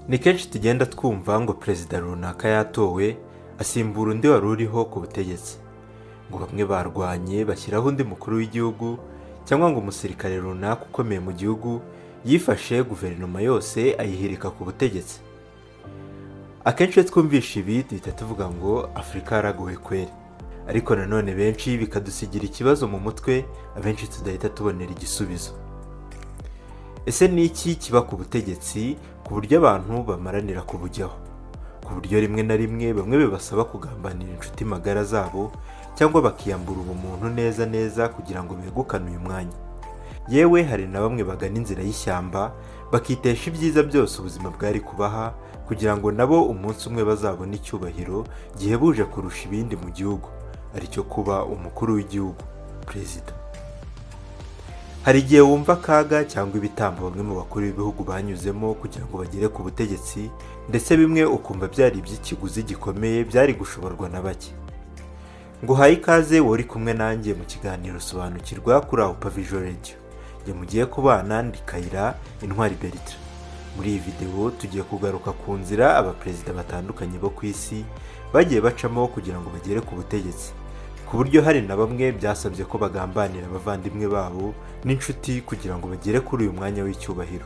Ni kenshi tugenda twumva ngo Perezida runaka yatowe asimbura undi waruriho ku butegetsi, ngo bamwe barwanye bashyiraho undi mukuru w'igihugu, cyangwa ngo umusirikare runaka ukomeye mu gihugu yifashe guverinoma yose ayihirika ku butegetsi. Akenshi iyo twumvishe ibi duhita tuvuga ngo Afurika waragowe kweli, ariko nanone benshi bikadusigira ikibazo mu mutwe, abenshi tudahita tubonera igisubizo. Ese ni iki kiba ku butegetsi ku buryo abantu bamaranira kubujyaho, ku buryo rimwe na rimwe bamwe bibasaba kugambanira inshuti magara zabo, cyangwa bakiyambura ubumuntu neza neza kugira ngo begukane uyu mwanya. Yewe hari na bamwe bagana inzira y'ishyamba bakitesha ibyiza byose ubuzima bwari kubaha, kugira ngo nabo umunsi umwe bazabone icyubahiro gihebuje kurusha ibindi mu gihugu, aricyo kuba umukuru w'igihugu, Perezida. Hari igihe wumva akaga cyangwa ibitambo bamwe mu bakuru b'ibihugu banyuzemo kugira ngo bagere ku butegetsi, ndetse bimwe ukumva byari iby'ikiguzi gikomeye byari gushoborwa na bake. Nguhaye ikaze wowe uri kumwe nanjye mu kiganiro sobanukirwa kuri Vision Radio. Njye mugiye kubana ndi Kayira Intwari Bertrand. Muri iyi video tugiye kugaruka ku nzira abaperezida batandukanye bo ku isi bagiye bacamo kugira ngo bagere ku butegetsi, ku buryo hari na bamwe byasabye ko bagambanira abavandimwe babo n'inshuti kugira ngo bagere kuri uyu mwanya w'icyubahiro.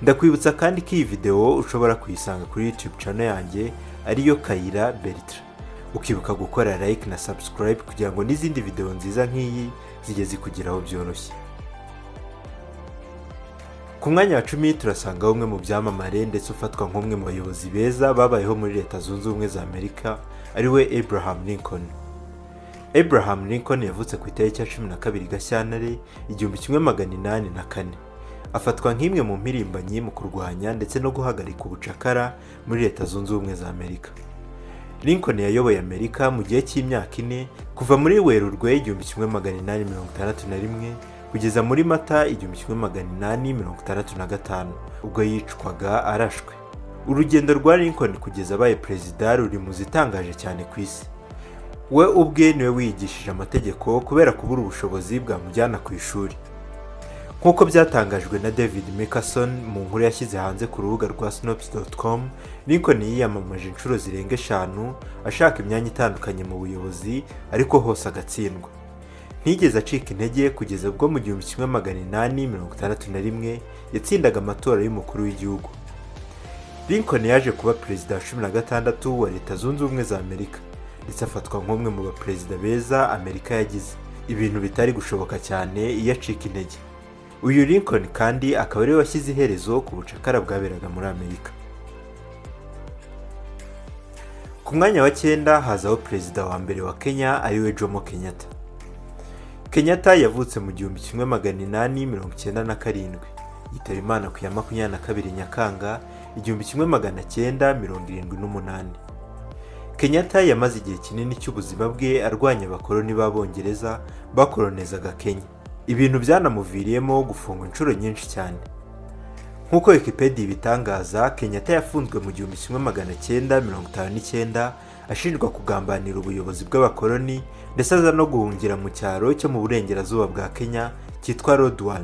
Ndakwibutsa kandi ko iyi video ushobora kuyisanga kuri YouTube channel yanjye ariyo Kayira Bertrand. Ukibuka gukora like na subscribe kugira ngo n'izindi video nziza nk'iyi zijye zikugeraho byoroshye. Ku mwanya wa 10 turasanga umwe mu byamamare ndetse ufatwa nk'umwe mu bayobozi beza babayeho muri Leta Zunze Ubumwe za Amerika, ariwe Abraham Lincoln. Abraham Lincoln yavutse ku itariki ya 12 Gashyantare 1804. Afatwa nk'imwe mu mpirimbanyi mu kurwanya ndetse no guhagarika ubucakara muri Leta Zunze Ubumwe za Amerika. Lincoln yayoboye Amerika mu gihe cy'imyaka 4 kuva muri Werurwe 1861 kugeza muri Mata 1865 ubwo yicwaga arashwe. Urugendo rwa Lincoln kugeza abaye Perezida ruri mu zitangaje cyane ku isi. We ubwe niwe wigishije amategeko kubera kubura ubushobozi bwamujyana ku ishuri. Nk'uko byatangajwe na David Mickelson mu nkuru yashyize hanze ku rubuga rwa Snopes.com, Lincoln yiyamamaje inshuro zirenga 5 ashaka imyanya itandukanye mu buyobozi, ariko hose agatsindwa. Ntigeze acika intege kugeza ubwo mu 1861 yatsindaga amatora y'umukuru w'igihugu. Lincoln yaje kuba Perezida wa 16 wa Leta Zunze Ubumwe za Amerika, ndetse afatwa nk'umwe mu baperezida beza Amerika yagize, ibintu bitari gushoboka cyane iyo acika intege. Uyu Lincoln kandi akaba ariwe washyize iherezo ku bucakara bwaberaga muri Amerika. Ku mwanya wa 9 hazaho Perezida wa mbere wa Kenya ariwe Jomo Kenyatta. Kenyatta yavutse mu 1897, yitaba Imana ku ya 22 Nyakanga 1978. Kenyatta yamaze igihe kinini cy'ubuzima bwe arwanya abakoloni b'Abongereza bakolonezaga Kenya. Ibintu byanamuviriyemo gufungwa inshuro nyinshi cyane. Nk'uko Wikipedia ibitangaza, Kenyatta yafunzwe mu 1959 ashinjwa kugambanira ubuyobozi bw'abakoloni, ndetse aza no guhungira mu cyaro cyo mu burengerazuba bwa Kenya cyitwa Lodwar.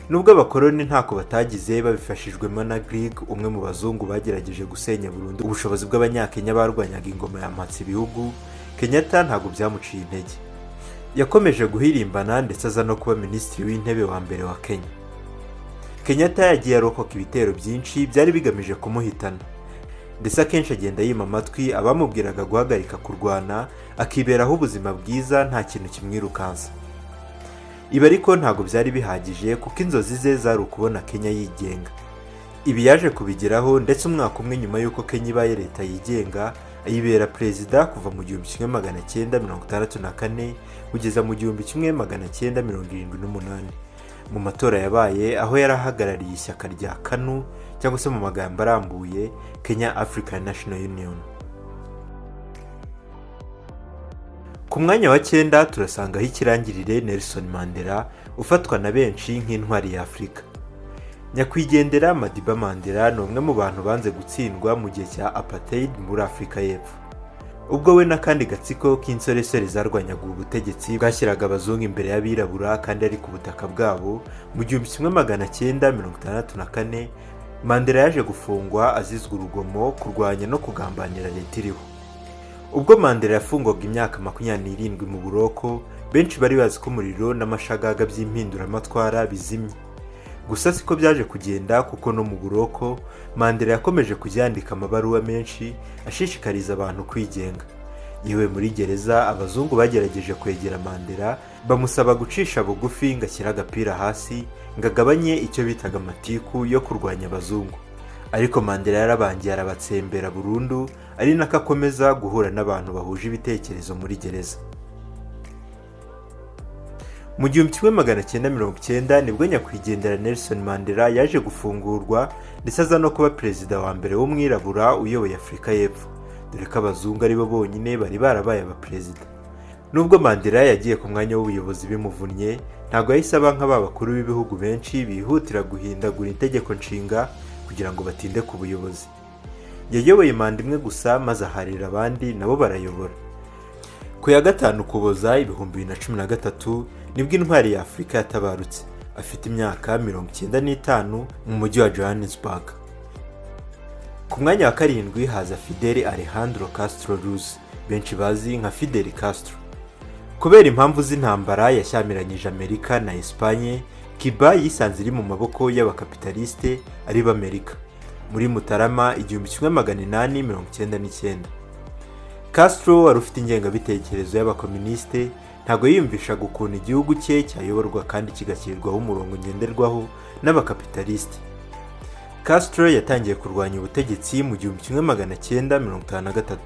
Nubwo abakoloni ntako batagize babifashijwemo na Greg, umwe mu bazungu bagerageje gusenya burundu ubushobozi bw'abanyakenya barwanyaga ingoma ya Mpatsibihugu, Kenyatta ntago byamuciye intege. Yakomeje guhirimbana ndetse aza no kuba minisitiri w'intebe wa mbere wa Kenya. Kenyatta yagiye arokoka ibitero byinshi byari bigamije kumuhitana, ndetse akenshi agenda yima amatwi abamubwiraga guhagarika kurwana, akiberaho ubuzima bwiza nta kintu kimwirukansa. Ibi ariko ntago byari bihagije, kuko inzozi ze zari ukubona Kenya yigenga. Ibi yaje kubigeraho, ndetse umwaka umwe nyuma y'uko Kenya ibaye leta yigenga ayibera Perezida kuva mu 1964 kugeza mu 1978. Mu matora yabaye aho yarahagarariye ishyaka rya KANU, cyangwa se mu magambo arambuye Kenya African National Union. Ku mwanya wa 9 turasangaho ikirangirire Nelson Mandela, ufatwa na benshi nk'intwari ya Afurika. Nyakwigendera Madiba Mandela ni umwe mu bantu banze gutsindwa mu gihe cya apartheid muri Afurika y'Epfo. Ubwo we n'akandi gatsiko k'insoresore zarwanyaga ubutegetsi bwashyiraga abazungu imbere y'abirabura kandi ari ku butaka bwabo, mu 1964 Mandela yaje gufungwa azizwa urugomo, kurwanya no kugambanira leta iriho. Ubwo Mandela yafungwaga imyaka 27 mu buroko, benshi bari bazi ko umuriro n'amashagaga by'impinduramatwara bizimye. Gusa siko byaje kugenda, kuko no mu buroko Mandela yakomeje kujyandika amabaruwa menshi ashishikariza abantu kwigenga. Yewe muri gereza abazungu bagerageje kwegera Mandela bamusaba gucisha bugufi ngo ashyire agapira hasi ngo agabanye icyo bitaga amatiku yo kurwanya abazungu. Ariko Mandela yarabangiye arabatsembera burundu, ari nako akomeza guhura n'abantu bahuje ibitekerezo muri gereza. Mu 1990 nibwo nyakwigendera Nelson Mandela yaje gufungurwa ndetse aza no kuba perezida wa mbere w'umwirabura uyoboye Afurika y'Epfo, dore ko abazungu ari bo bonyine bari barabaye abaperezida. Nubwo Mandela yagiye ku mwanya w'ubuyobozi bimuvunnye, ntabwo yahise aba nk'aba bakuru b'ibihugu benshi bihutira guhindagura itegeko nshinga kugira ngo batinde ku buyobozi. Yayoboye manda imwe gusa maze aharira abandi nabo barayobora. Ku ya 5 Ukuboza 2013 nibwo intwari ya Afurika yatabarutse, afite imyaka 95 mu mujyi wa Johannesburg. Ku mwanya wa 7 haza Fidel Alejandro Castro Ruz, benshi bazi nka Fidel Castro. Kubera impamvu z'intambara yashyamiranyije Amerika na Espagne, Cuba yisanze iri mu maboko y'abakapitaliste ari b'Amerika muri Mutarama 1899. Castro wari ufite ingengabitekerezo y'abakomuniste, ntabwo yiyumvishaga ukuntu igihugu cye cyayoborwa kandi kigashyirwaho umurongo ngenderwaho n'abakapitaliste. Castro yatangiye kurwanya ubutegetsi mu 1953,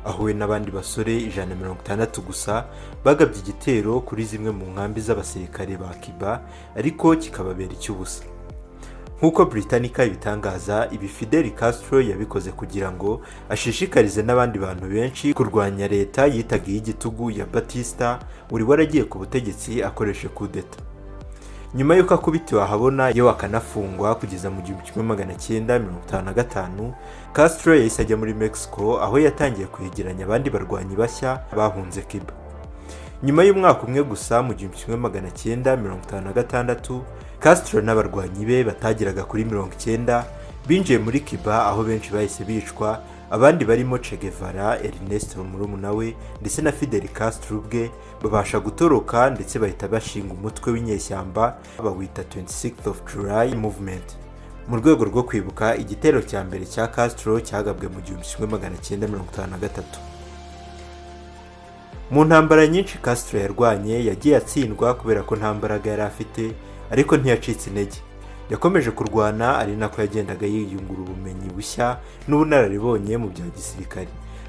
ahuye n'abandi basore 160 gusa bagabye igitero kuri zimwe mu nkambi z'abasirikare ba Cuba, ariko kikababera icy'ubusa. Nk'uko Britannica ibitangaza, ibi Fidel Castro yabikoze kugira ngo ashishikarize n'abandi bantu benshi kurwanya leta yitaga iy'igitugu ya Batista uri waragiye ku butegetsi akoresha kudeta. Nyuma y'uko akubitiwe ahabona yo akanafungwa kugeza mu 1955, Castro yahise ajya muri Mexico, aho yatangiye kwegeranya abandi barwanyi bashya bahunze Cuba. Nyuma y'umwaka umwe gusa mu 1956, Castro n'abarwanyi be batagiraga kuri 90 binjiye muri Cuba, aho benshi bahise bicwa, abandi barimo Che Guevara, Ernesto murumuna we ndetse na Fidel Castro ubwe babasha gutoroka, ndetse bahita bashinga umutwe w'inyeshyamba bawita 26th of July movement, mu rwego rwo kwibuka igitero cya mbere cya Castro cyagabwe mu 1953. Mu ntambara nyinshi Castro yarwanye yagiye atsindwa kubera ko nta mbaraga yari afite, ariko ntiyacitse intege. Yakomeje kurwana, ari nako yagendaga yiyungura ubumenyi bushya n'ubunararibonye mu bya gisirikare.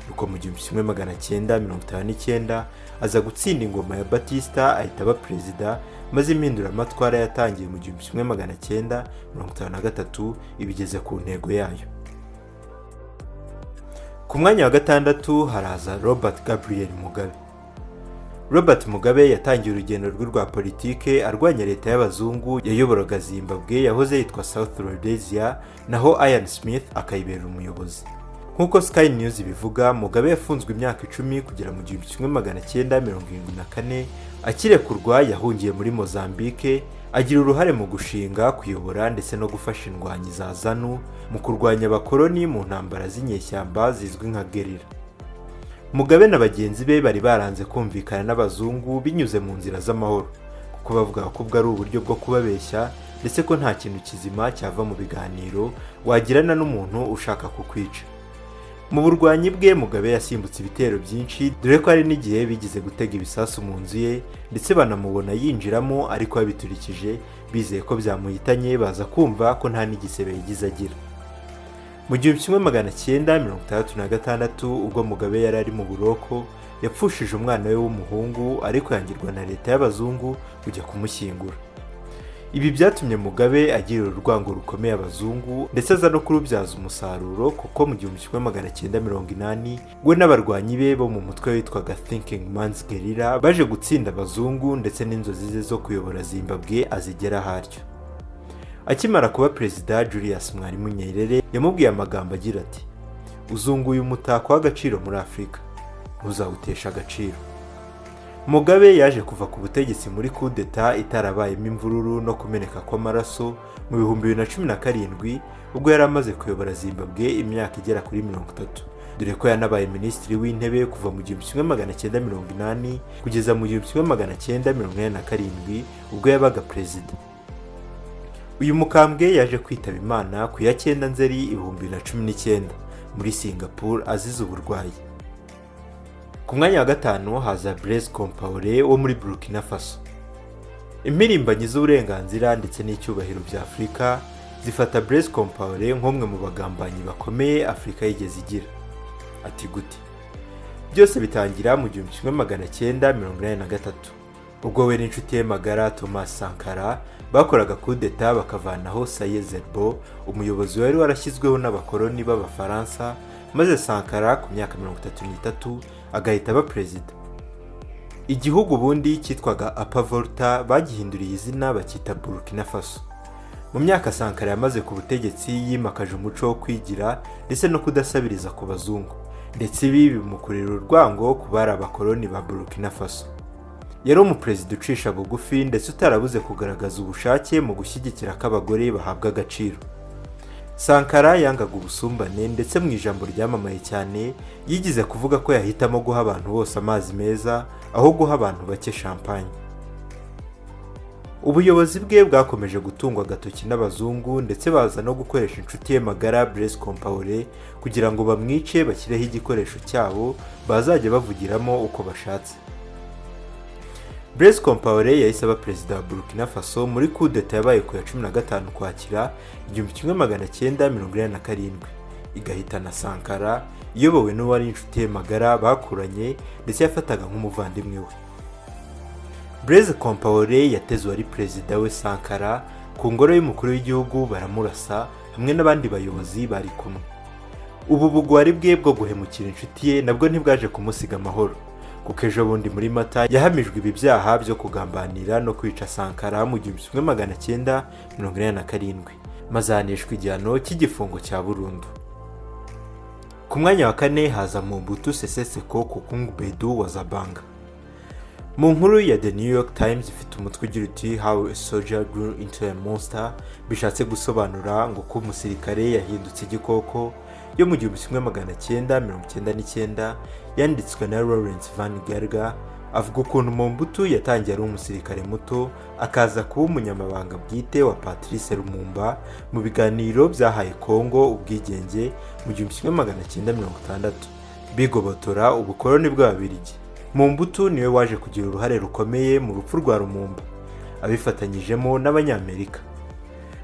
Nuko mu 1959 aza gutsinda ingoma ya Batista ahita aba perezida, maze impinduramatwara yatangiye mu 1953 ibigeze ku ntego yayo. Ku mwanya wa 6 haraza Robert Gabriel Mugabe. Robert Mugabe yatangiye urugendo rwe rwa politike arwanya leta y'abazungu yayoboraga Zimbabwe yahoze yitwa South Rhodesia, naho Ian Smith akayibera umuyobozi. Nk'uko Sky News bivuga, Mugabe yafunzwe imyaka 10 kugera mu 1974. Akirekurwa yahungiye muri Mozambique, agira uruhare mu gushinga, kuyobora ndetse no gufasha indwanyi za ZANU mu kurwanya abakoloni mu ntambara z'inyeshyamba zizwi nka guerrilla. Mugabe na bagenzi be bari baranze kumvikana n'abazungu binyuze mu nzira z'amahoro, kuko bavuga ko bwari uburyo bwo kubabeshya ndetse ko nta kintu kizima cyava mu biganiro wagirana n'umuntu ushaka kukwica. Mu burwanyi bwe Mugabe yasimbutse ibitero byinshi, dore ko ari n'igihe bigize gutega ibisasu mu nzu ye, ndetse banamubona yinjiramo ariko yabiturikije, bizeye ko byamuhitanye, baza kumva ko nta n'igisebe yigize agira. Mu 1966 ubwo Mugabe yari ari mu buroko, yapfushije umwana we w'umuhungu, ariko yangirwa na leta y'abazungu kujya kumushyingura. Ibi byatumye Mugabe agira urwango rukomeye abazungu, ndetse aza no kurubyaza umusaruro, kuko mu 1980 we n'abarwanyi be bo mu mutwe witwaga Thinking Man's Guerrilla baje gutsinda abazungu, ndetse n'inzozi ze zo kuyobora Zimbabwe azigera haryo. Akimara kuba perezida, Julius Mwalimu Nyerere yamubwiye amagambo agira ati: "Uzunguye umutako w'agaciro muri Afurika, ntuzawutesha agaciro." Mugabe yaje kuva ku butegetsi muri kudeta itarabayemo imvururu no kumeneka kw'amaraso mu 2017 ubwo yari amaze kuyobora Zimbabwe imyaka igera kuri 30, dore ko yanabaye minisitiri w'intebe kuva mu 1980 kugeza mu 1987 ubwo yabaga perezida. Uyu mukambwe yaje kwitaba Imana ku ya 9 Nzeri 2019 muri Singapore azize uburwayi. Ku mwanya wa gatanu haza Blaise Compaoré wo muri Burkina Faso. Impirimbanyi z'uburenganzira ndetse n'icyubahiro bya Afurika zifata Blaise Compaoré nk'umwe mu bagambanyi bakomeye Afurika yigeze igira. Ati gute? Byose bitangira mu 1983 ubwo we n'inshuti ye magara Thomas Sankara bakoraga kudeta bakavanaho Sayezerbo, umuyobozi wari warashyizweho n'abakoloni b'Abafaransa, maze Sankara ku myaka 33 agahita aba perezida. Igihugu ubundi cyitwaga Apavolta bagihinduriye izina bakita Burkina Faso. Mu myaka Sankara yamaze ku butegetsi yimakaje umuco wo kwigira ndetse no kudasabiriza ku bazungu, ndetse ibi bimukurira urwango ku bari abakoloni ba Burkina Faso. Yari umuperezida ucisha bugufi ndetse utarabuze kugaragaza ubushake mu gushyigikira ko abagore bahabwa agaciro. Sankara yangaga ubusumbane ndetse mu ijambo ryamamaye cyane yigize kuvuga ko yahitamo guha abantu bose amazi meza aho guha abantu bake champagne. Ubuyobozi bwe bwakomeje gutungwa agatoki n'abazungu ndetse baza no gukoresha inshuti ye magara Blaise Compaoré kugira ngo bamwice bashyireho igikoresho cyabo bazajya bavugiramo uko bashatse. Blaise Compaoré yahise aba perezida wa Burkina Faso muri kudeta yabaye ku ya 15 Ukwakira 1987 igahitana Sankara iyobowe n'uwari inshuti ye magara bakuranye ndetse yafataga nk'umuvandimwe we. Blaise Compaoré yatezwe ari perezida we Sankara ku ngoro y'umukuru w'igihugu baramurasa hamwe n'abandi bayobozi bari kumwe. Ubu bugwari bwe bwo guhemukira inshuti ye nabwo ntibwaje kumusiga amahoro, kuko ejo bundi muri Mata yahamijwe ibi byaha byo kugambanira no kwica Sankara mu 1987 maze ahanishwa igihano cy'igifungo cya burundu. Ku mwanya wa kane haza Mobutu Sese Seko Kukungubedu wa Zabanga. Mu nkuru ya The New York Times ifite umutwe ugira uti How a Soldier Grew into a Monster, bishatse gusobanura ngo ko umusirikare yahindutse igikoko, yo mu 1999 yanditswe na Lawrence Van Gerga. Avuga ukuntu Mobutu yatangiye ari umusirikare muto akaza kuba umunyamabanga bwite wa Patrice Lumumba mu biganiro byahaye Kongo ubwigenge mu 1960 bigobotora ubukoloni bw'Ababiligi. Mobutu niwe waje kugira uruhare rukomeye mu rupfu rwa Lumumba abifatanyijemo n'Abanyamerika.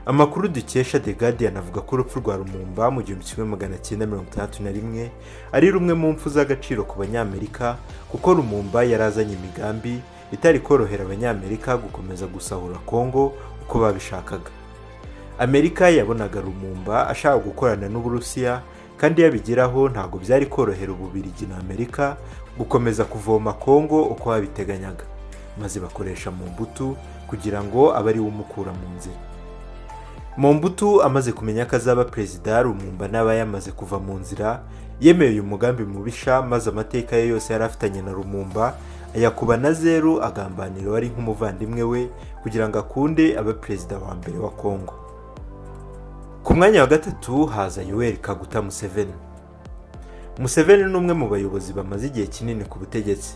Amakuru dukesha The Guardian avuga ko urupfu rwa Lumumba mu 1961 ari rumwe mu mpfu z'agaciro ku Banyamerika, kuko Lumumba yarazanye imigambi itari korohera Abanyamerika gukomeza gusahura Kongo uko babishakaga. Amerika yabonaga Lumumba ashaka gukorana n'Uburusiya, kandi yabigeraho ntago byari korohera Ububiligi na Amerika gukomeza kuvoma Kongo uko babiteganyaga, maze bakoresha Mobutu kugira ngo abe ari umukura mu nzira. Mobutu amaze kumenya ko azaba perezida, Lumumba n'aba yamaze kuva mu nzira, yemeye uyu mugambi mubisha, maze amateka ye yose yari afitanye na Lumumba ayakuba na zeru, agambanira wari nk'umuvandimwe we kugira ngo akunde abe perezida wa mbere wa Kongo. Ku mwanya wa gatatu haza Yoweri Kaguta Museveni. Museveni ni umwe mu bayobozi bamaze igihe kinini ku butegetsi.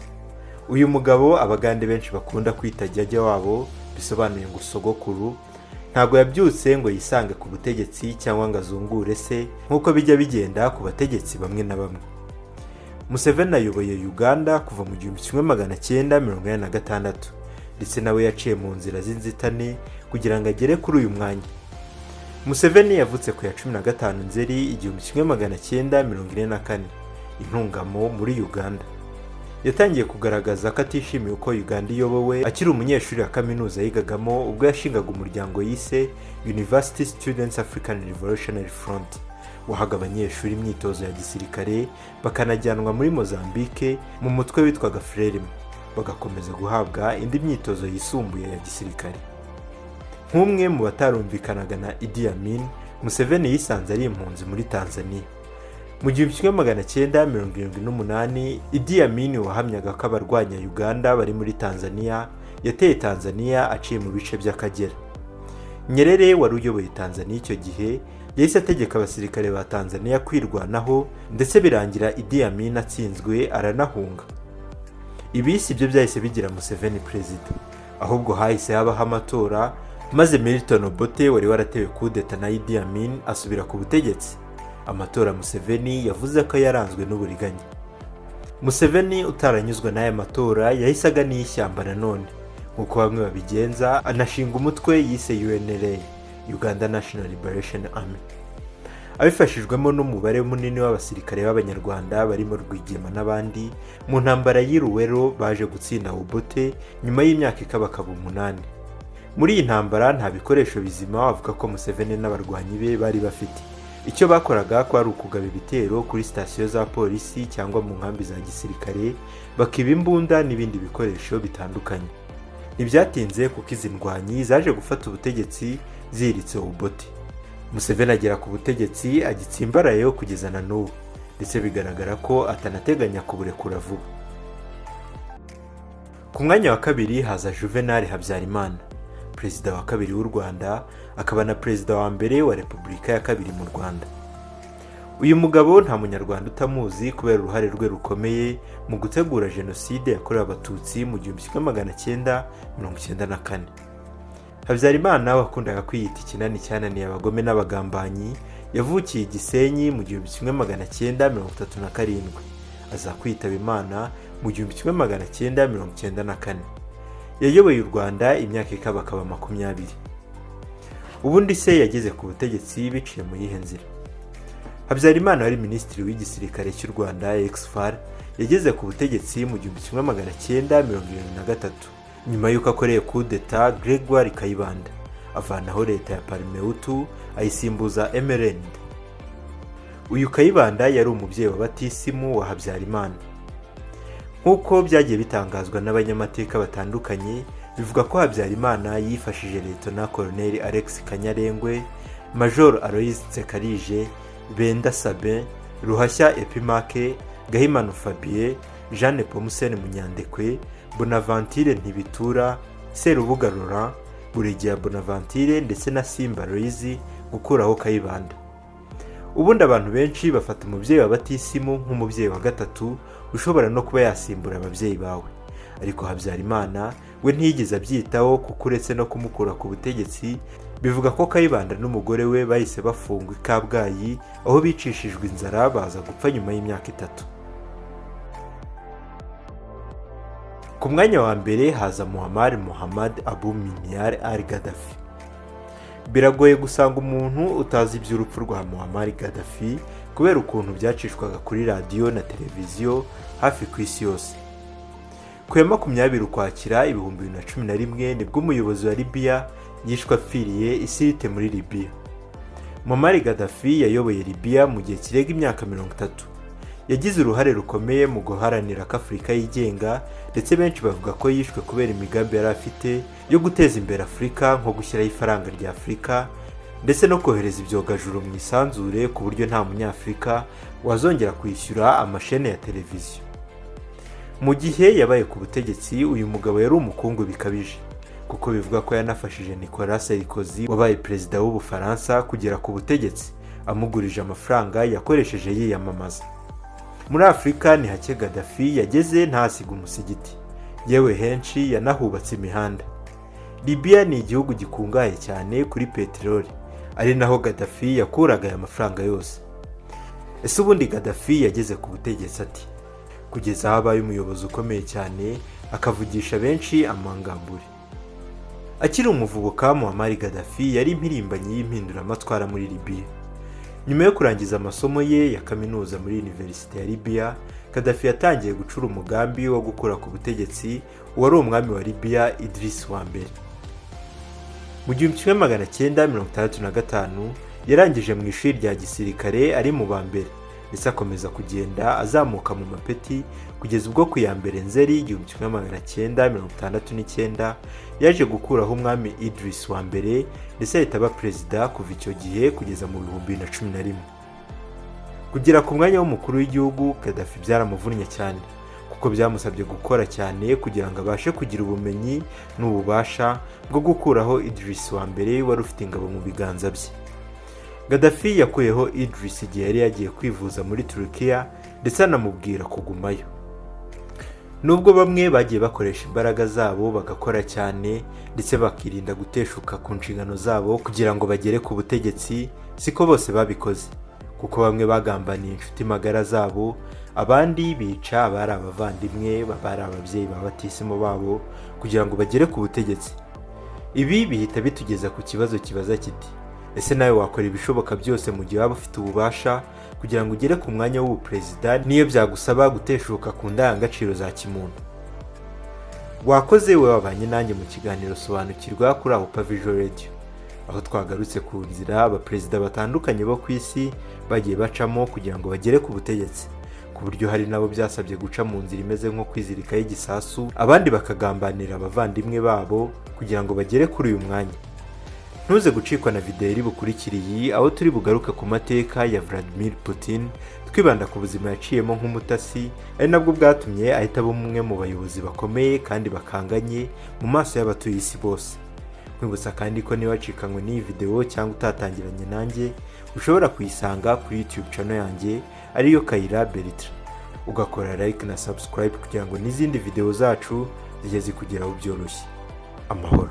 Uyu mugabo abagande benshi bakunda kwita jyajya wabo, bisobanuye ngo sogokuru, ntago yabyutse ngo yisange ku butegetsi cyangwa ngo azungure se nk'uko bijya bigenda ku bategetsi bamwe na bamwe. Museveni ayoboye Uganda kuva mu 1986 ndetse nawe yaciye mu nzira z'inzitane kugira ngo agere kuri uyu mwanya. Museveni yavutse ku ya 15 Nzeri 1944 intungamo muri Uganda. Yatangiye kugaragaza ko atishimiye uko Uganda iyobowe akiri umunyeshuri wa kaminuza yigagamo ubwo yashingaga umuryango yise University Students African Revolutionary Front, wahaga abanyeshuri imyitozo ya gisirikare bakanajyanwa muri Mozambique mu mutwe witwaga Frelimo, bagakomeza guhabwa indi myitozo yisumbuye ya gisirikare. Nk'umwe mu batarumvikanaga na Idi Amin, Museveni yisanze ari impunzi muri Tanzania. Mu 1978 Idi Amin wahamyaga ko abarwanya Uganda bari muri Tanzania yateye Tanzania aciye mu bice by'Akagera. Nyerere wari uyoboye Tanzania icyo gihe yahise ategeka abasirikare ba Tanzania kwirwanaho ndetse birangira Idi Amin atsinzwe aranahunga. Ibi si byo byahise bigira Museveni perezida, ahubwo hahise habaho amatora maze Milton Obote wari waratewe kudeta na Idi Amin asubira ku butegetsi. Amatora Museveni yavuze ko yaranzwe n'uburiganya. Museveni utaranyuzwe n'aya matora yahisaga n'ishyamba nanone nk'uko bamwe babigenza, anashinga umutwe yise UNLA, Uganda National Liberation Army, abifashijwemo n'umubare munini w'abasirikare b'abanyarwanda barimo Rwigema n'abandi. Mu ntambara y'Iruwero baje gutsinda Obote nyuma y'imyaka ikabakaba 8. Muri iyi ntambara nta bikoresho bizima bavuga ko Museveni n'abarwanyi be bari bafite. Icyo bakoraga ko ari ukugaba ibitero kuri sitasiyo za polisi cyangwa mu nkambi za gisirikare, bakiba imbunda n'ibindi bikoresho bitandukanye. Ntibyatinze kuko izi ndwanyi zaje gufata ubutegetsi ziritse Obote. Museveni agera ku butegetsi agitsimbarayeho kugeza na n'ubu, ndetse bigaragara ko atanateganya kuburekura vuba. Ku mwanya wa kabiri haza Juvenal Habyarimana, perezida wa kabiri w'u Rwanda, akaba na perezida wa mbere wa Repubulika ya kabiri mu Rwanda. Uyu mugabo nta munyarwanda utamuzi kubera uruhare rwe rukomeye mu gutegura jenoside yakorewe abatutsi mu 1994. Habyarimana wakundaga kwiyita ikinani cyananiye abagome n'abagambanyi, yavukiye i Gisenyi mu 1937, aza kwitaba Imana mu 1994. Yayoboye u Rwanda imyaka ikabakaba 20. Ubundi se yageze ku butegetsi biciye mu yihe nzira? Habyarimana wari minisitiri w'igisirikare cy'u Rwanda ex-FAR, yageze ku butegetsi mu 1973 nyuma y'uko akoreye kudeta Gregoire Kayibanda, avanaho leta ya Parmehutu ayisimbuza MRND. Uyu Kayibanda yari umubyeyi wa batisimu wa Habyarimana. Nk'uko byagiye bitangazwa n'abanyamateka batandukanye, bivuga ko Habyarimana yifashije Lieutenant Colonel Alex Kanyarengwe, Major Aloys Nsekarije, Benda Sabin, Ruhashya Epimake, Gahimano Fabien, Jeanne Pomusene Munyandekwe, Bonaventure Ntibitura, Serubuga Laurent, Buregeya Bonaventure ndetse na Simba Loise gukuraho Kayibanda. Ubundi abantu benshi bafata umubyeyi wa batisimu nk'umubyeyi wa gatatu ushobora no kuba yasimbura ababyeyi bawe, ariko Habyarimana we ntiyigeze abyitaho kuko uretse no kumukura ku butegetsi, bivuga ko Kayibanda n'umugore we bahise bafungwa i Kabgayi aho bicishijwe inzara baza gupfa nyuma y'imyaka 3. Ku mwanya wa mbere haza Muammar Mohammad Abu Minyar al-Gaddafi. Biragoye gusanga umuntu utazi iby'urupfu rwa Muammar Gaddafi kubera ukuntu byacishwaga kuri radio na televiziyo hafi ku isi yose. Ku ya 20 Ukwakira 2011 nibwo umuyobozi wa Libya yishwe apfiriye i Sirte muri Libya. Muammar Gaddafi yayoboye Libya mu gihe kirega imyaka 30. Yagize uruhare rukomeye mu guharanira ko Afurika yigenga, ndetse benshi bavuga ko yishwe kubera imigambi yari afite yo guteza imbere Afurika, nko gushyiraho ifaranga rya Afurika ndetse no kohereza ibyogajuru mu isanzure ku buryo nta munyafurika wazongera kwishyura amashene ya televiziyo. Mu gihe yabaye ku butegetsi, uyu mugabo yari umukungu bikabije kuko bivuga ko yanafashije Nicolas Sarkozy wabaye perezida w'Ubufaransa kugera ku butegetsi, amugurije amafaranga yakoresheje yiyamamaza. Muri Afurika ni hake Gaddafi yageze ntasiga umusigiti, yewe henshi yanahubatse imihanda. Libya ni igihugu gikungahaye cyane kuri peteroli, ari naho Gaddafi yakuraga aya mafaranga yose. Ese ubundi Gaddafi yageze ku butegetsi ati? Kugeza aho abaye umuyobozi ukomeye cyane akavugisha benshi amangambure. Akiri umuvubuka, Muammar Gaddafi yari impirimbanyi y'impinduramatwara muri Libya. Nyuma yo kurangiza amasomo ye ya kaminuza muri Universite ya Libya, Gaddafi yatangiye gucura umugambi wo gukura ku butegetsi uwari umwami wa Libya Idris wa mbere. Mu 1965 yarangije mu ishuri rya gisirikare ari mu ba mbere, ndetse akomeza kugenda azamuka mu mapeti kugeza ubwo ku ya mbere Nzeri 1969 yaje gukuraho umwami Idris wa mbere, ndetse ahita aba perezida kuva icyo gihe kugeza mu 2011. Kugera ku mwanya w'umukuru w'igihugu, Gaddafi byaramuvunnye cyane kuko byamusabye gukora cyane kugira ngo abashe kugira ubumenyi n'ububasha bwo gukuraho Idris wa mbere wari ufite ingabo mu biganza bye. Gaddafi yakuyeho Idris igihe yari yagiye kwivuza muri Turukiya ndetse anamubwira kugumayo. Nubwo bamwe bagiye bakoresha imbaraga zabo bagakora cyane ndetse bakirinda guteshuka ku nshingano zabo kugira ngo bagere ku butegetsi, siko bose babikoze kuko bamwe bagambaniye inshuti magara zabo, abandi bica abari abavandimwe, abari ababyeyi babatisimo babo kugira ngo bagere ku butegetsi. Ibi bihita bitugeza ku kibazo kibaza kiti: ese nawe wakora ibishoboka byose mu gihe waba ufite ububasha kugira ngo ugere ku mwanya w'ubuperezida niyo byagusaba guteshuka ku ndangagaciro za kimuntu? Wakoze we wabanye nanjye mu kiganiro Sobanukirwa kuri Vision Radio, aho twagarutse ku nzira abaperezida batandukanye bo ku isi bagiye bacamo kugira ngo bagere ku butegetsi, ku buryo hari nabo byasabye guca mu nzira imeze nko kwizirikaho igisasu, abandi bakagambanira abavandimwe babo kugira ngo bagere kuri uyu mwanya. Ntuze gucikwa na video iri bukurikira iyi, aho turi bugaruka ku mateka ya Vladimir Putin, twibanda ku buzima yaciyemo nk'umutasi, ari nabwo bwatumye ahita aba umwe mu bayobozi bakomeye kandi bakanganye mu maso y'abatuye isi bose. Nkwibutsa kandi ko niba wacikanywe n'iyi video cyangwa utatangiranye nanjye, ushobora kuyisanga kuri YouTube channel yanjye ariyo Kayira Bertrand, ugakora like na subscribe kugira ngo n'izindi video zacu zijye zikugeraho byoroshye. Amahoro.